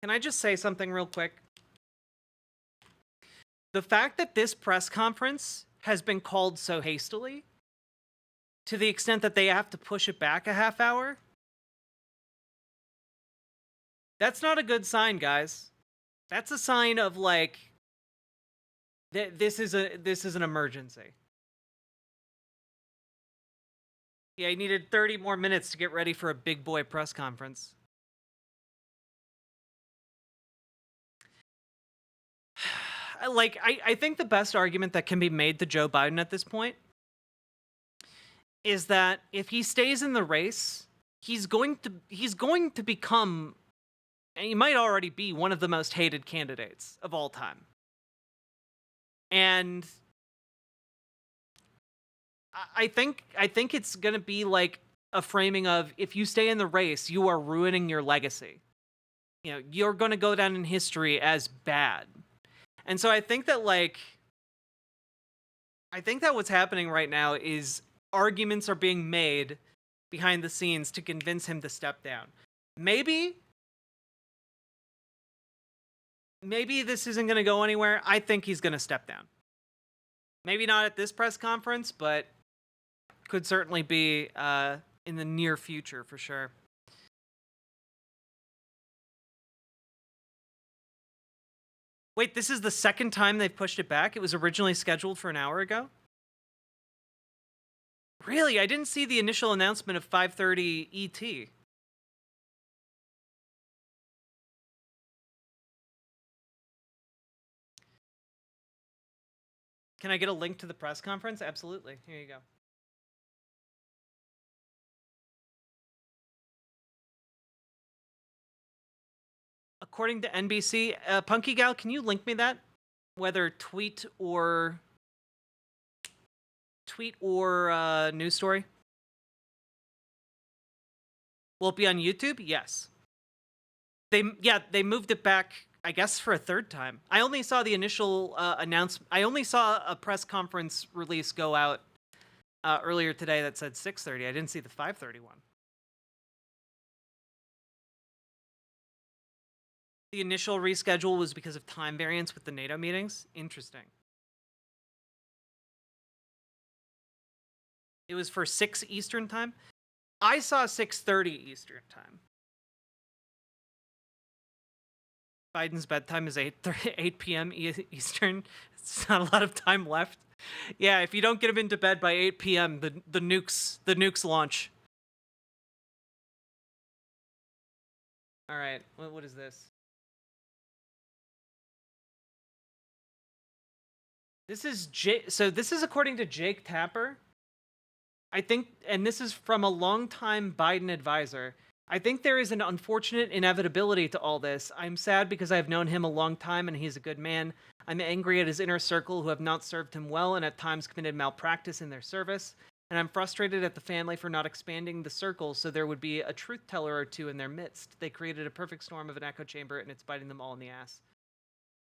Can I just say something real quick? The fact that this press conference has been called so hastily, to the extent that they have to push it back a half hour, that's not a good sign, guys. That's a sign of like this is an emergency. Yeah, he needed 30 more minutes to get ready for a big boy press conference. I think the best argument that can be made to Joe Biden at this point is that if he stays in the race, he's going to become, and he might already be, one of the most hated candidates of all time. And I think it's going to be like a framing of, if you stay in the race, you are ruining your legacy. You know, you're going to go down in history as bad. And so I think that what's happening right now is arguments are being made behind the scenes to convince him to step down. Maybe this isn't going to go anywhere. I think he's going to step down. Maybe not at this press conference, but could certainly be in the near future for sure. Wait, this is the second time they've pushed it back? It was originally scheduled for an hour ago? Really? I didn't see the initial announcement of 5:30 ET. Can I get a link to the press conference? Absolutely. Here you go. According to NBC, Punky Gal, can you link me that? Whether tweet or news story. Will it be on YouTube? Yes. They moved it back, I guess, for a third time. I only saw the initial announcement. I only saw a press conference release go out earlier today that said 6:30. I didn't see the 5:30 one. The initial reschedule was because of time variance with the NATO meetings. Interesting. It was for 6 Eastern time. I saw 6:30 Eastern time. Biden's bedtime is 8 p.m. Eastern. It's not a lot of time left. Yeah, if you don't get him into bed by 8 p.m., the nukes launch. All right, what is this? This is so this is according to Jake Tapper. I think, and this is from a longtime Biden advisor. I think there is an unfortunate inevitability to all this. I'm sad because I've known him a long time and he's a good man. I'm angry at his inner circle who have not served him well and at times committed malpractice in their service. And I'm frustrated at the family for not expanding the circle so there would be a truth teller or two in their midst. They created a perfect storm of an echo chamber and it's biting them all in the ass.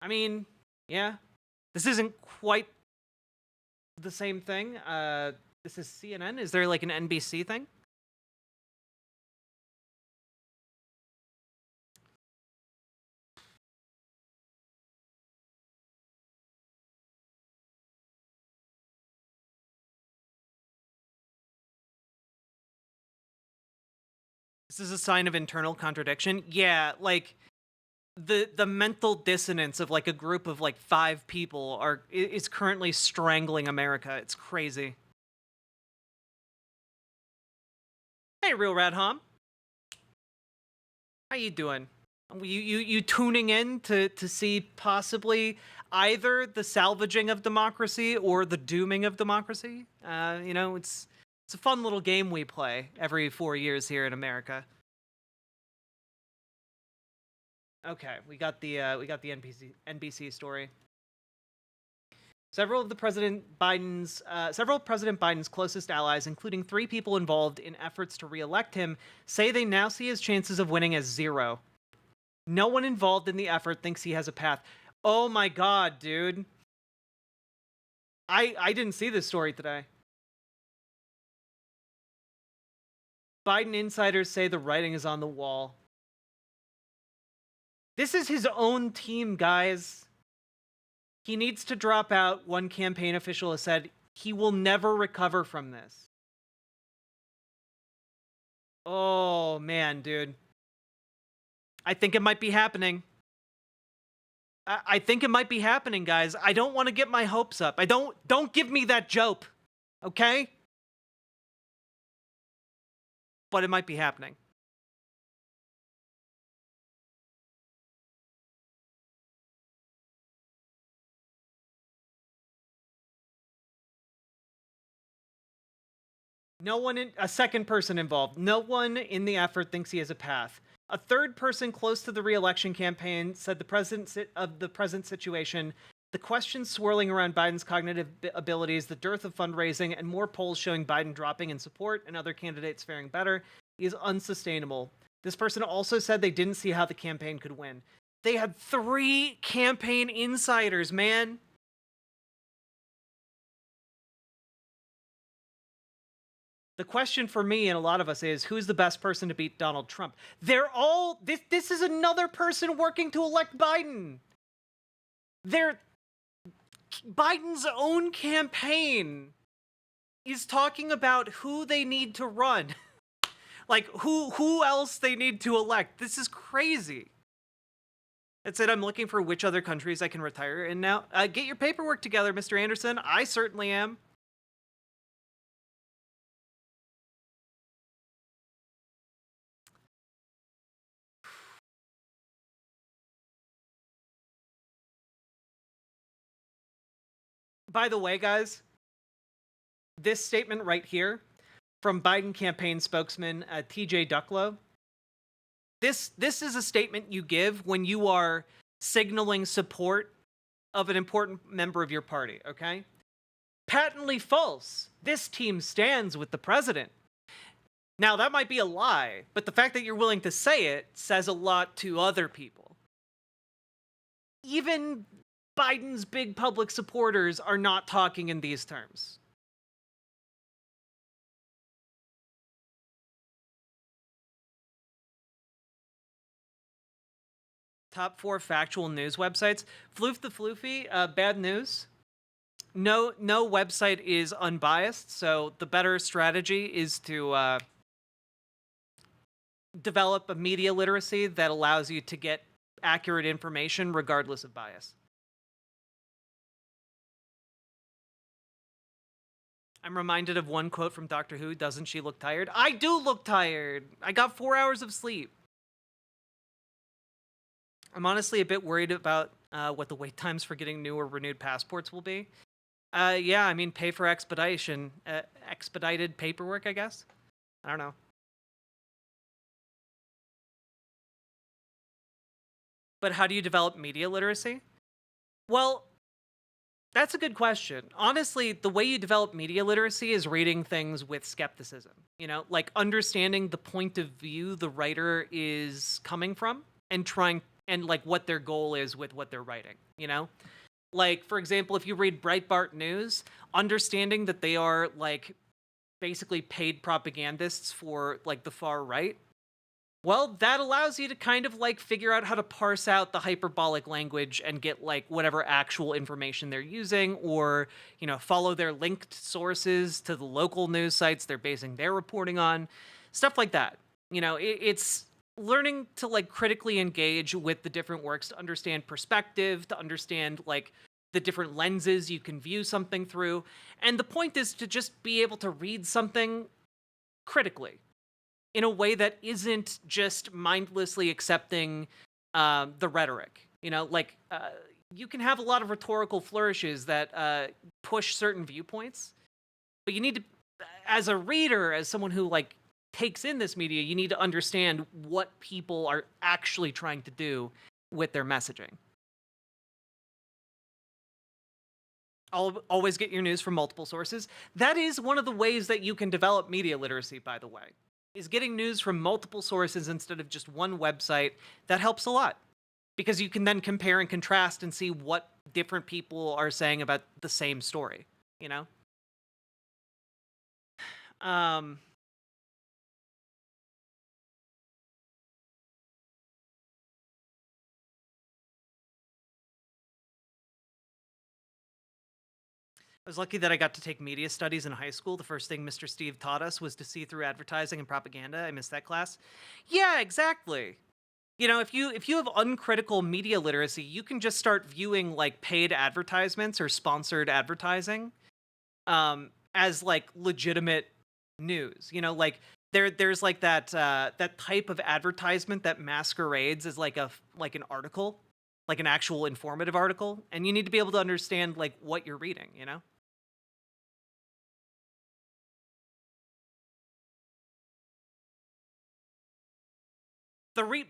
I mean, yeah. This isn't quite the same thing. This is CNN. Is there like an NBC thing? This is a sign of internal contradiction. Yeah, like the mental dissonance of like a group of like 5 people is currently strangling America. It's crazy. Hey, Real Rad Hom. How you doing? You tuning in to see possibly either the salvaging of democracy or the dooming of democracy? You know, it's a fun little game we play every 4 years here in America. Okay, we got the NBC story. Several President Biden's closest allies, including 3 people involved in efforts to re-elect him, say they now see his chances of winning as 0. No one involved in the effort thinks he has a path. Oh my god, dude. I didn't see this story today. Biden insiders say the writing is on the wall. This is his own team, guys. He needs to drop out. One campaign official has said he will never recover from this. Oh, man, dude. I think it might be happening. I think it might be happening, guys. I don't want to get my hopes up. Don't give me that joke, okay? But it might be happening. A second person involved. No one in the effort thinks he has a path. A third person close to the re-election campaign said the present situation, the questions swirling around Biden's cognitive abilities, the dearth of fundraising, and more polls showing Biden dropping in support and other candidates faring better is unsustainable. This person also said they didn't see how the campaign could win. They had 3 campaign insiders, man. The question for me and a lot of us is, who's the best person to beat Donald Trump? They're all this is another person working to elect Biden. Biden's own campaign is talking about who they need to run. Like who else they need to elect. This is crazy. That said, I'm looking for which other countries I can retire in now. Get your paperwork together, Mr. Anderson. I certainly am. By the way, guys, this statement right here from Biden campaign spokesman TJ Ducklo. This is a statement you give when you are signaling support of an important member of your party, okay? Patently false. This team stands with the president. Now, that might be a lie, but the fact that you're willing to say it says a lot to other people. Even Biden's big public supporters are not talking in these terms. Top 4 factual news websites. Floof the Floofy, bad news. No website is unbiased, so the better strategy is to develop a media literacy that allows you to get accurate information regardless of bias. I'm reminded of one quote from Doctor Who, doesn't she look tired? I do look tired. I got 4 hours of sleep. I'm honestly a bit worried about what the wait times for getting new or renewed passports will be. Yeah, I mean, pay for expedited paperwork, I guess. I don't know. But how do you develop media literacy? Well, that's a good question. Honestly, the way you develop media literacy is reading things with skepticism. You know, like understanding the point of view the writer is coming from and trying and like what their goal is with what they're writing, you know? Like, for example, if you read Breitbart News, understanding that they are like basically paid propagandists for like the far right, well, that allows you to kind of like figure out how to parse out the hyperbolic language and get like whatever actual information they're using, or, you know, follow their linked sources to the local news sites they're basing their reporting on, stuff like that. You know, it's learning to like critically engage with the different works to understand perspective, to understand like the different lenses you can view something through. And the point is to just be able to read something critically in a way that isn't just mindlessly accepting the rhetoric. You know, like you can have a lot of rhetorical flourishes that push certain viewpoints, but you need to, as a reader, as someone who like takes in this media, you need to understand what people are actually trying to do with their messaging. Always get your news from multiple sources. That is one of the ways that you can develop media literacy, by the way, is getting news from multiple sources instead of just one website. That helps a lot because you can then compare and contrast and see what different people are saying about the same story, you know? I was lucky that I got to take media studies in high school. The first thing Mr. Steve taught us was to see through advertising and propaganda. I missed that class. Yeah, exactly. You know, if you have uncritical media literacy, you can just start viewing like paid advertisements or sponsored advertising as like legitimate news. You know, like there's like that type of advertisement that masquerades as like like an article, like an actual informative article, and you need to be able to understand like what you're reading, you know?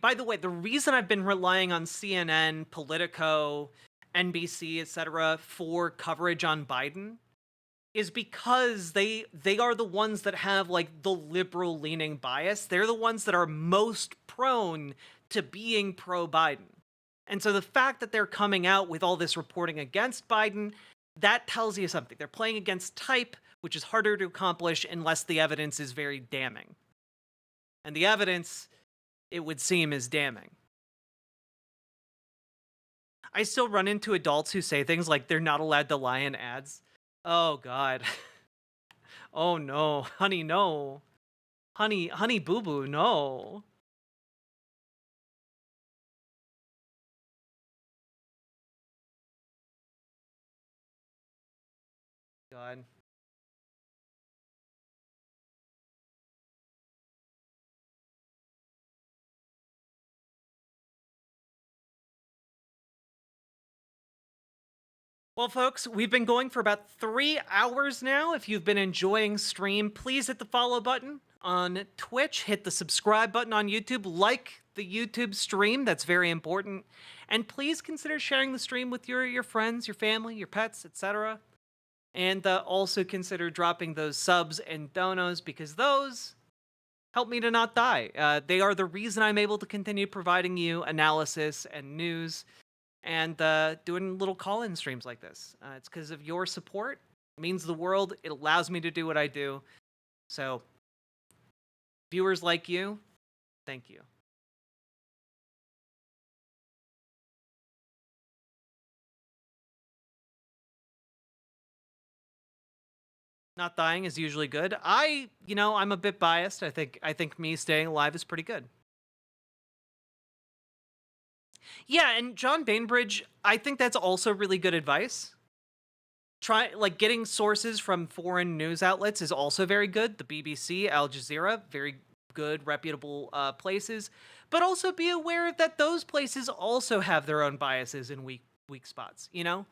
By the way, the reason I've been relying on CNN, Politico, NBC, etc. for coverage on Biden is because they are the ones that have like the liberal leaning bias. They're the ones that are most prone to being pro Biden. And so the fact that they're coming out with all this reporting against Biden, that tells you something. They're playing against type, which is harder to accomplish unless the evidence is very damning. And the evidence, it would seem, is damning. I still run into adults who say things like they're not allowed to lie in ads. Oh god. Oh no. Honey, no. Honey boo boo, no. God. Well, folks, we've been going for about 3 hours now. If you've been enjoying stream, please hit the follow button on Twitch, hit the subscribe button on YouTube, like the YouTube stream. That's very important. And please consider sharing the stream with your friends, your family, your pets, etc. And also consider dropping those subs and donos because those help me to not die. They are the reason I'm able to continue providing you analysis and news and doing little call-in streams like this. It's because of your support. It means the world. It allows me to do what I do. So, viewers like you, thank you. Not dying is usually good. I'm a bit biased. I think me staying alive is pretty good. Yeah, and John Bainbridge, I think that's also really good advice. Try like getting sources from foreign news outlets is also very good. The BBC, Al Jazeera, very good, reputable places. But also be aware that those places also have their own biases and weak spots. You know,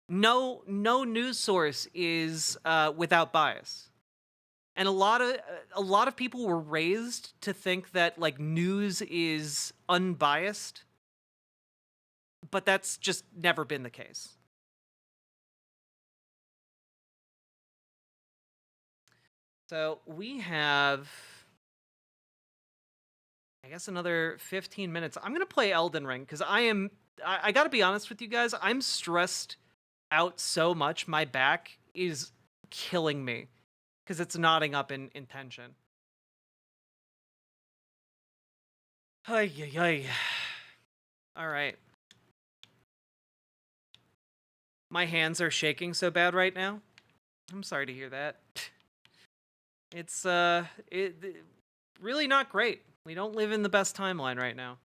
no news source is without bias. And a lot of people were raised to think that like news is unbiased, but that's just never been the case. So we have, I guess, another 15 minutes. I'm gonna play Elden Ring because I gotta be honest with you guys. I'm stressed out so much. My back is killing me because it's knotting up in tension. Ay, ay, ay. All right. My hands are shaking so bad right now. I'm sorry to hear that. It's really not great. We don't live in the best timeline right now.